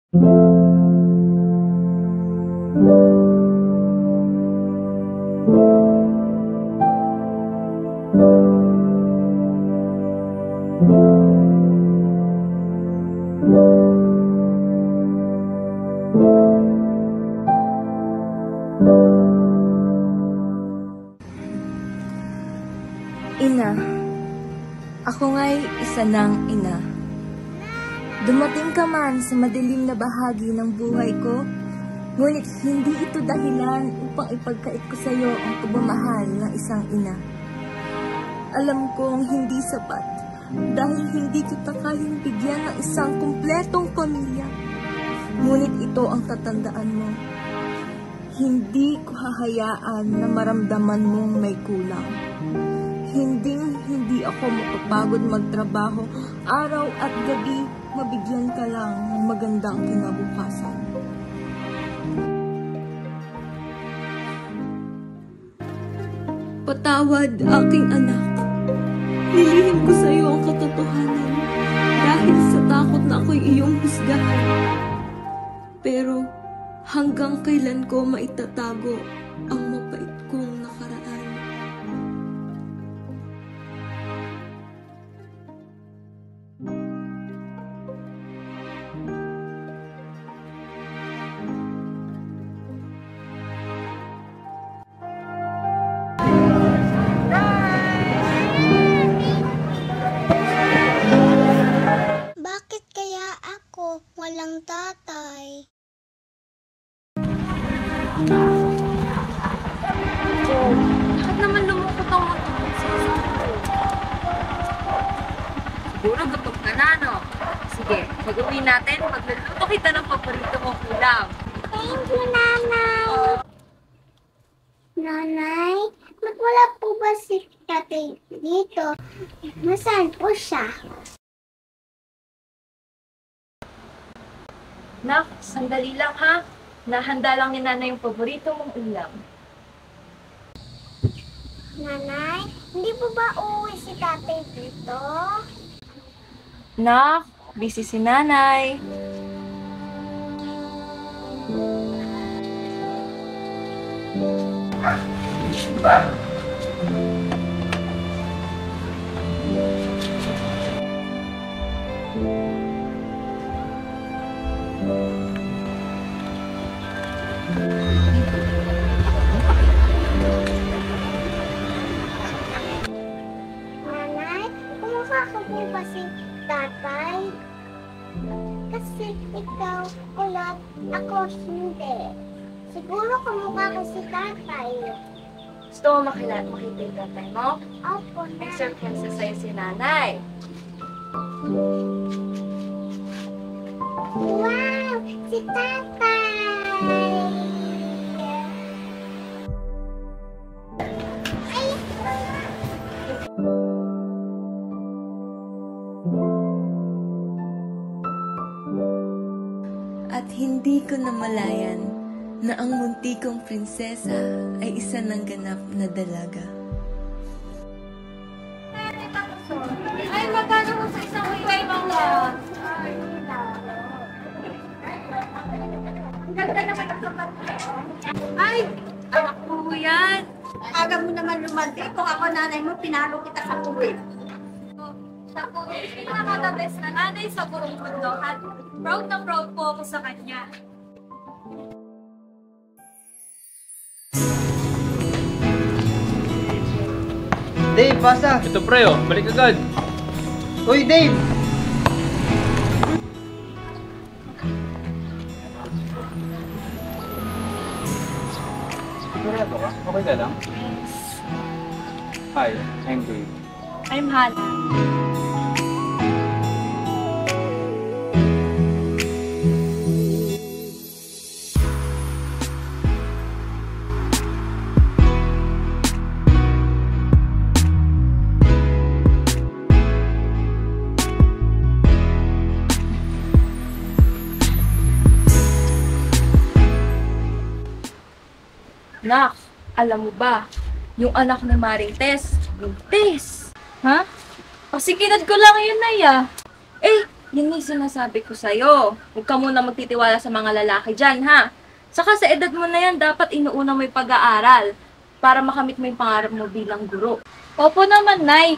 Ina, ako nga'y isa ng ina. Dumating ka man sa madilim na bahagi ng buhay ko, ngunit hindi ito dahilan upang ipagkait ko sa iyo ang pagmamahal ng isang ina. Alam kong hindi sapat dahil hindi kita kayang bigyan ng isang kumpletong pamilya. Ngunit ito ang tatandaan mo. Hindi ko hahayaan na maramdaman mong may kulang. Hindi ako mapapagod magtrabaho araw at gabi, mabigyan ka lang ng magandang kinabukasan. Patawad, aking anak. Nilihim ko sa iyo ang katotohanan dahil sa takot na ako'y iyong husgahan. Pero hanggang kailan ko maitatago ang mapait kong nakaraan? Bakit kaya ako walang tatay? Bakit naman lumukot ang mga siguro gutom ka na, no? Sige, mag-uwi natin. Magluluto kita ng paborito mong ulam. Thank you, Nanay! Nanay, ba't wala po ba si tatay dito? Nasaan po siya? Nak, sandali lang ha. Nahanda lang ni Nanay yung paborito mong ulam. Nanay, hindi po ba uuwi si tatay dito? Nak, busy si Nanay. Nanay, kumukha po ba si tatay? Kasi ikaw ulat, ako hindi. Siguro kumukha ko si tatay. Gusto mo makita yung tatay mo? Opo, May Nanay. surprise sa'yo si Nanay. Wow! Si tatay! Ay! At hindi ko namalayan na ang munti kong prinsesa ay isa ng ganap na dalaga. Ay, magkano mo sa isang wifi mga? Ang ganda naman ang kapat. Ay, anak ko yan. Aga mo naman lumandi. Kung ako nanay mo, pinalo kita sa kuwit. Siya po, pinaka-the-best na nanay sa buong mundo. At proud na proud po ako sa kanya. Dave, pasa! Ito pre, oh. Balik agad. Uy, Dave! Sigurado ka? Okay ka lang? Hi, I'm Dave. I'm Hannah. Nak, alam mo ba, yung anak ni Maring Tess, buntis. Ha? Kasi kinad ko lang yun na ya. Eh, Yun yung sinasabi ko sa'yo. Huwag ka muna magtitiwala sa mga lalaki dyan, ha? Saka sa edad mo na yan, dapat inuuna mo yung pag-aaral para makamit mo yung pangarap mo bilang guro. Opo naman, Nay.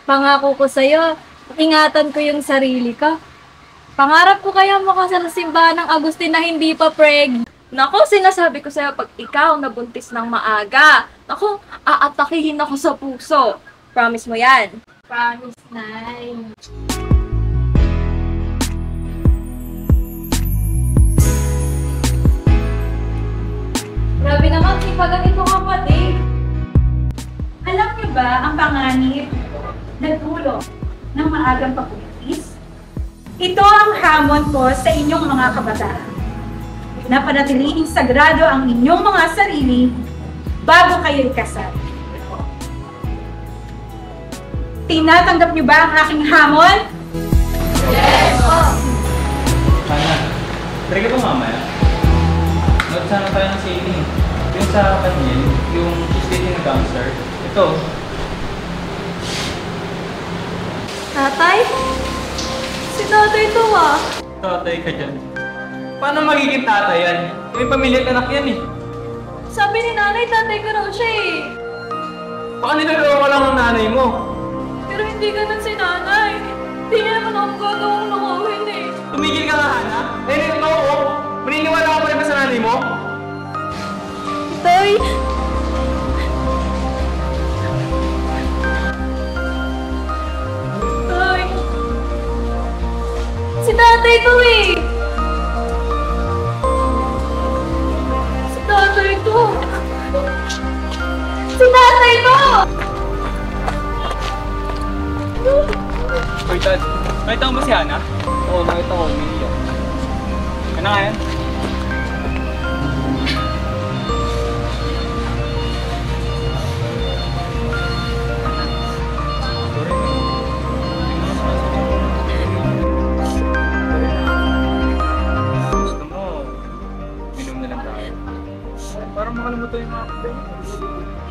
Pangako ko sa'yo, ingatan ko yung sarili ko. Pangarap ko kaya makasal sa simbahan ng Agustin na hindi pa preg. Nako, sinasabi ko sa'yo, pag ikaw nabuntis ng maaga, nako, aatakihin ako sa puso. Promise mo yan. Promise, Nay. Grabe naman, sipagan ito kapatid. Alam niyo ba ang panganib na dulo ng maagang pagbubuntis? Ito ang hamon ko sa inyong mga kabataan. Na panatilihing sagrado ang inyong mga sarili bago kayo ikasal. Tinatanggap niyo ba ang aking hamon? Hana, pwede ka ba mamaya? Note sana tayo ng sailing. Yung sa kanya, yung she's dating a gangster. Ito. Tatay? Si tatay to ah. Tatay ka dyan. Paano magiging tatay yan? May pamilya at anak yan eh. Sabi ni nanay, tatay ko raw siya eh. Baka nilagawa ka lang ng nanay mo. Pero hindi ganun si nanay. Hindi niya naman ako gagawang nakawin eh. Tumigil ka nga, Hana. Eh, oo. Maniniwala ka pa rin ba sa nanay mo? Tay! Tay! Si tatay to eh! Si tatay to! Si tatay to! Uy, Dad. Nakita mo ba si Hana? Oo, nakita ko. Umiiyak. Ano nga yan? Gusto mo, minom na lang tayo. Para makalimutan yung mga problema.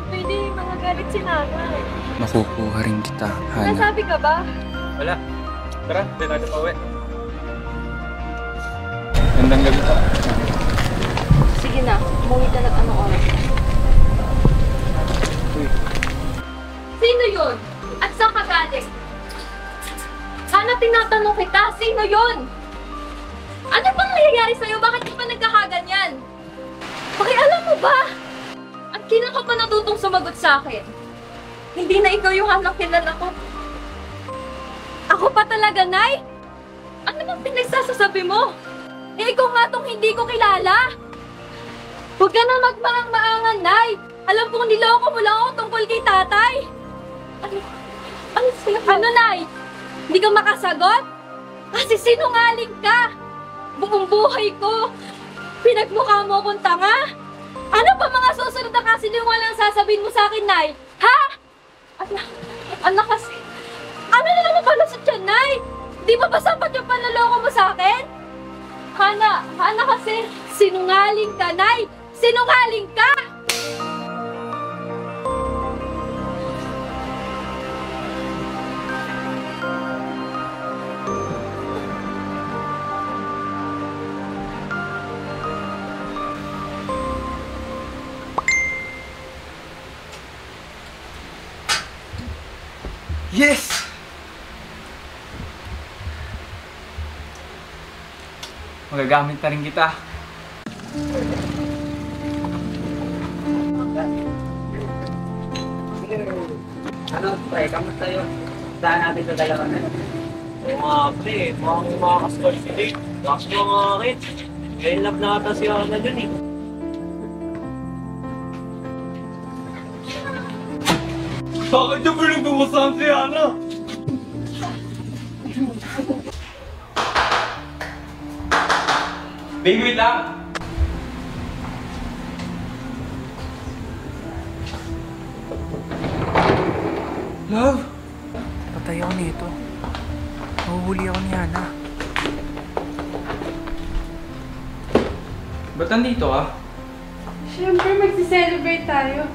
Pwede mga galit si nanay. Makukuha rin kita, Hana. Nasabi ka ba? Wala. Tara, hindi natin pa uwi. Gandang gabi pa. Sige na, umuwi ka na at anong oras. Uy, Sino yun? At saan ka galing? Sana tinatanong kita, sino yun? Ano bang nangyayari sa'yo? Bakit ka pa nagkakaganyan? Pakialam mo ba? At kailan ka pa natutong sumagot sa akin? Hindi na ikaw yung anak kilala ko. Ako pa talaga, Nay? Ano bang pinagsasasabi mo? Eh, ikaw nga tong hindi ko kilala. Huwag ka na magmaang-maangan, Nay. Alam kong niloko mo lang ako tungkol kay tatay. Ano, Nay? Hindi ka makasagot? Kasi sinungaling ka. Buong buhay ko, pinagmukha mo akong tanga. Ano pa mga susunod na kasinungaling ang sasabihin mo sa akin, Nay? Ha? Anak kasi, ano na naman pala sa tiyan, Nay? Di ba ba sapat yung panloloko mo sa akin? Hana kasi, sinungaling ka, Nay! Sinungaling ka! Yes! magagamit na rin kita. Ano, pre, kamusta yun? Saan natin sa dalawa na yun? Oo nga, pre. Mukhang makakascall si Dave. Laks mo nga akin. In love na ata si Ana dun eh. Bakit niyo pinagbubusan si Ana? Baby, wait lang! Love! Patay ako nito. Mahuhuli ako ni Hana. Ba't nandito ka? Siyempre, magsi-celebrate tayo.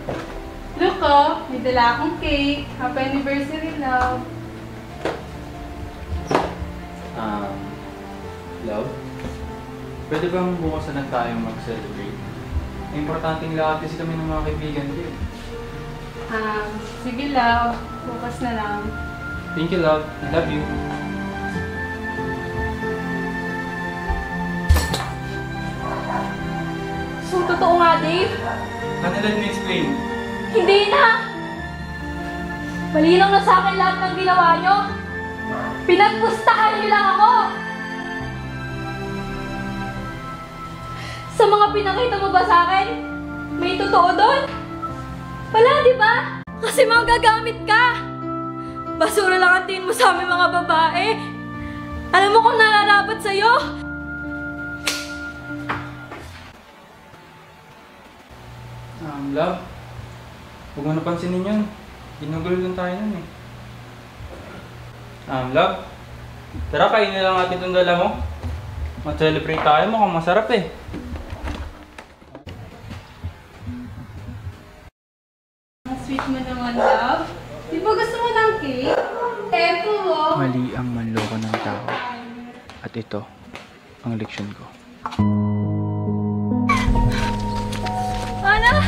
Look, oh, may dala akong cake. Happy anniversary, love. Love? Pwede bang bukas na lang tayong mag-celebrate? Importanteng lahat kasi kami ng mga kaibigan ko eh. Sige, love. Bukas na lang. Thank you, love. I love you. So, totoo nga, Dave? Ano let me explain? Hindi na! Malinaw na sa akin lahat ng ginawa nyo. Pinagpustahan nyo lang ako! Sa mga pinakita mo ba sa akin? May totoo doon? Wala, di ba? Kasi mga gagamit ka! Basura lang ang tingin mo sa aming mga babae. Alam mo kung nararapat sa'yo? Love, huwag mo napansinin yun. Ginugulo lang tayo nun eh. Love, tara kainin lang natin itong dala mo. Ma-celebrate tayo, mukhang masarap eh. Sweet mo naman, love. Di ba gusto mo ng cake? Eto, oh. Mali ang manloko ng tao. At ito, ang leksyon ko. Ana!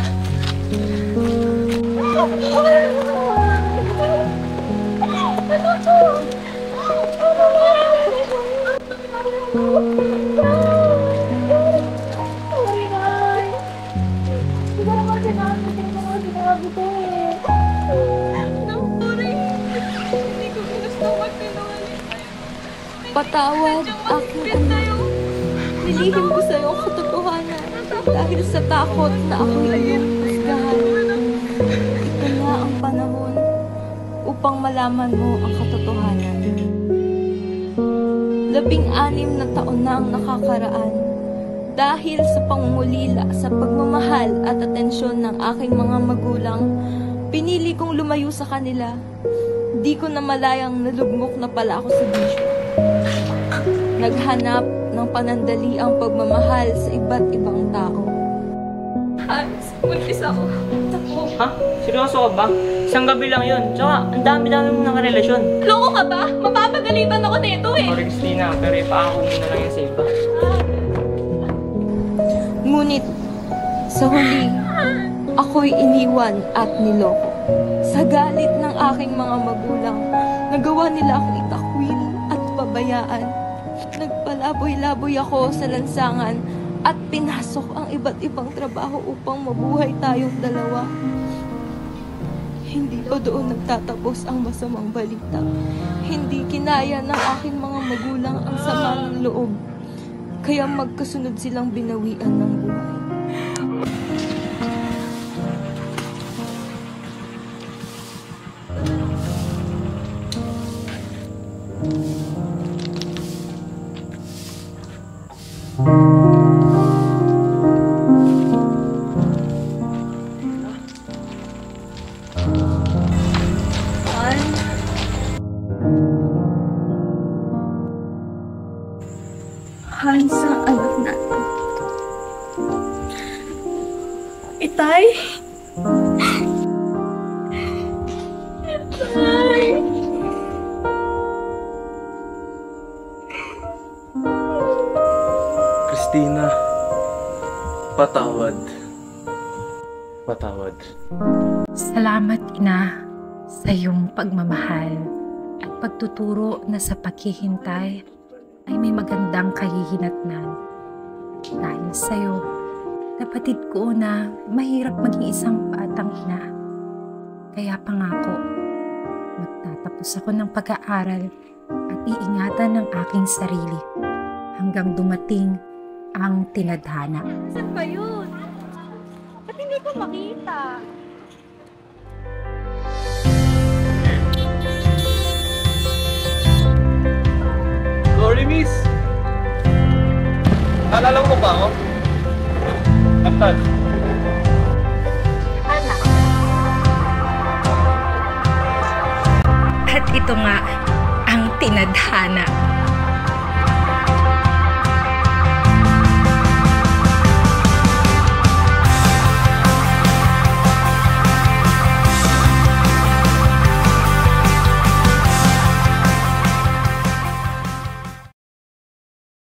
Patawad, aking anak. Nilihim ko sa'yo ang katotohanan dahil sa takot na ako'y iyong husgahan. Ito na ang panahon upang malaman mo ang katotohanan. 16 na taon na ang nakakaraan dahil sa pangungulila sa pagmamahal at atensyon ng aking mga magulang. Pinili kong lumayo sa kanila. Di ko na malayang nalugmok na pala ako sa bisyo. Naghanap ng panandaliang pagmamahal sa iba't ibang tao. Hans, buntis ako. Ha? Seryoso ka ba? Isang gabi lang yun. Tsaka, ang dami-dami mo ng relasyon. Loko ka ba? Mapapagalitan ako nito eh. Sorry, Christina, pero ipaako mo na lang yung safe ba? Ngunit, sa huli, ako'y iniwan at niloko. Sa galit ng aking mga magulang, nagawa nila akong itakwil at pabayaan. Nagpalaboy-laboy ako sa lansangan at pinasok ang iba't ibang trabaho upang mabuhay tayong dalawa. Hindi pa doon nagtatapos ang masamang balita. Hindi kinaya ng aking mga magulang ang sama ng loob. Kaya magkasunod silang binawian ng buhay. Hans ang anak natin. Itay! Itay! Christina, patawad. Patawad. Salamat, Ina, sa iyong pagmamahal at pagtuturo na sa paghihintay ay may magandang kahihinatnan. Dahil sa'yo, napatid ko na mahirap maging isang batang ina. Kaya pangako, magtatapos ako ng pag-aaral at iingatan ng aking sarili hanggang dumating ang tinadhana. Saan ba yun? Ba't hindi ko makita? Sorry, miss. Naalala mo ba ako? Kaptan. At ito nga ang tinadhana.